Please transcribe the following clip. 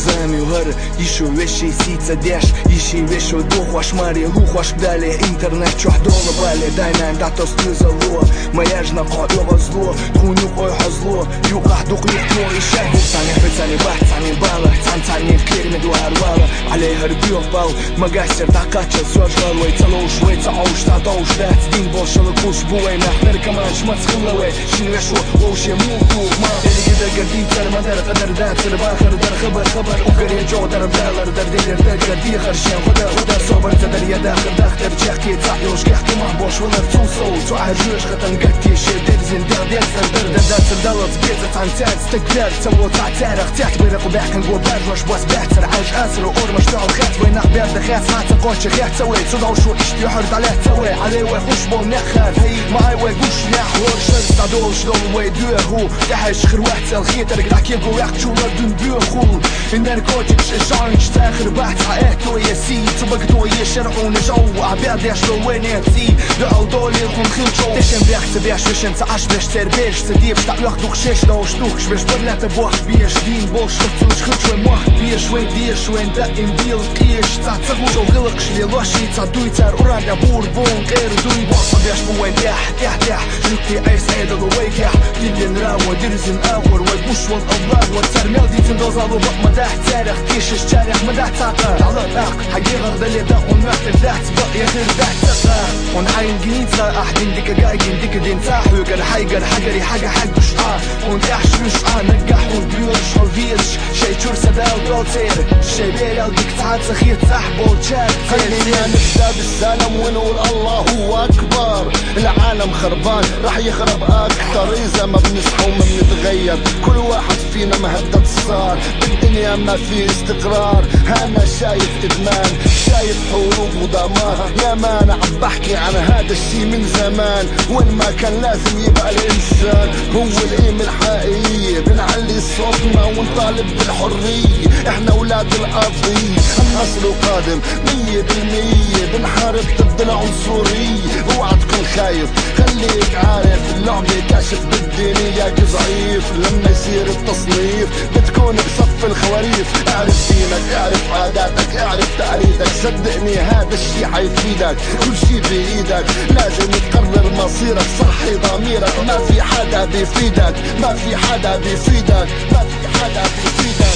zemi u herë ishu veshi si ca desh ishi veshu do huash mari hu huash dale internet që hdole bale dajna nda të strizalua ma jajna ka lova zlua t'ku nuk oj hazlua ju ka hduk një t'mo i shehu tani fëtani baht tani bala tani kiri me duhar wala ale herbiu bal ma gasir ta kaqa zor galway talo shway ta aush ta daush da din bosh edhe kush buaj me hner kaman shmat khillaway shin veshu o shi mutu ma eli kida gadi tar madar qadar da tar bakhir dar خبر وقري جو در بلالر در دير در قدي خرشين خدا صبر تدر يا داخل داخل تحكي تعي وش كحكي محبوش ولا تصو تعرجوش خطن قتي شي درزن در سر در سردلت بيزت عن تاج تقدر تسوي تعترخ تعتبر قباح كان قول برجوش بس بحتر عايش اسر وقور مشتعل خات وين اخبار دخات ما تقولش خات سوي صدع شو اشتي حرد عليه تسوي عليه ويخش بو نخر هي معاي ويقوش نحور شر تعدول شلون ويدوه تحش خر واحد سالخيت رجع كيف ويحك شو ردن بيخو in narkotics شعرك تاخر بحث حقيقته يا سيد سبقته يشرعون جو عباد يشلون يتي دعو دولي الخون خلجو تشن بيح تبيعش وشن تعش بيش تربيش تديبش تعلق دوخ شيش دوش دوخش بيش برنا تبوح بيش دين بوش خلطوش خلطوش وين موح بيش وين ديش وين دقين ديل قيش تعتغو جو غلقش ليلوشي تعدوي تار قرانا بور بون غير دوي بوصا بيش بوين تح جوتي ايس ايدا دويكح دين راو درزن اخور ويبوش والالله والترميل دي تندوزالو بقمة تاريخ كيش الشارع مدى تعطر على الأخ حقيقة غدالي دا ونمثل ذات بقية غير ذات تقا ونعين جنيتا أحدين ديكا جايجين ديكا دين تاحو يقر حيقر حقري حاجة حق شعا ونتاحش شعا نقح ونبيورش والفيرش شي تشور سداو دوتير شي بيلا وديك تعاد سخيط سحبو تشاد خلينا نبدأ بالسلام ونقول الله هو أكبر العالم خربان راح يخرب أكثر إذا ما بنصحى وما بنتغير كل واحد فينا مهدد صار بالدنيا ما في استقرار انا شايف ادمان شايف حروب ودمار يا ما انا عم بحكي عن هذا الشي من زمان وين ما كان لازم يبقى الانسان هو القيمة الحقيقية بنعلي صوتنا ونطالب بالحرية احنا اولاد الارضية النصر قادم 100% بنحارب ضد العنصرية اوعى تكون خايف خليك عارف اللعبة كاشف بالدنيا ضعيف لما يصير التصنيف بتكون بصف الخواريف اعرف دينك اعرف عاداتك اعرف تقاليدك صدقني هذا الشي حيفيدك كل شي بايدك لازم تقرر مصيرك صحي ضميرك ما في حدا بيفيدك ما في حدا بيفيدك ما في حدا بيفيدك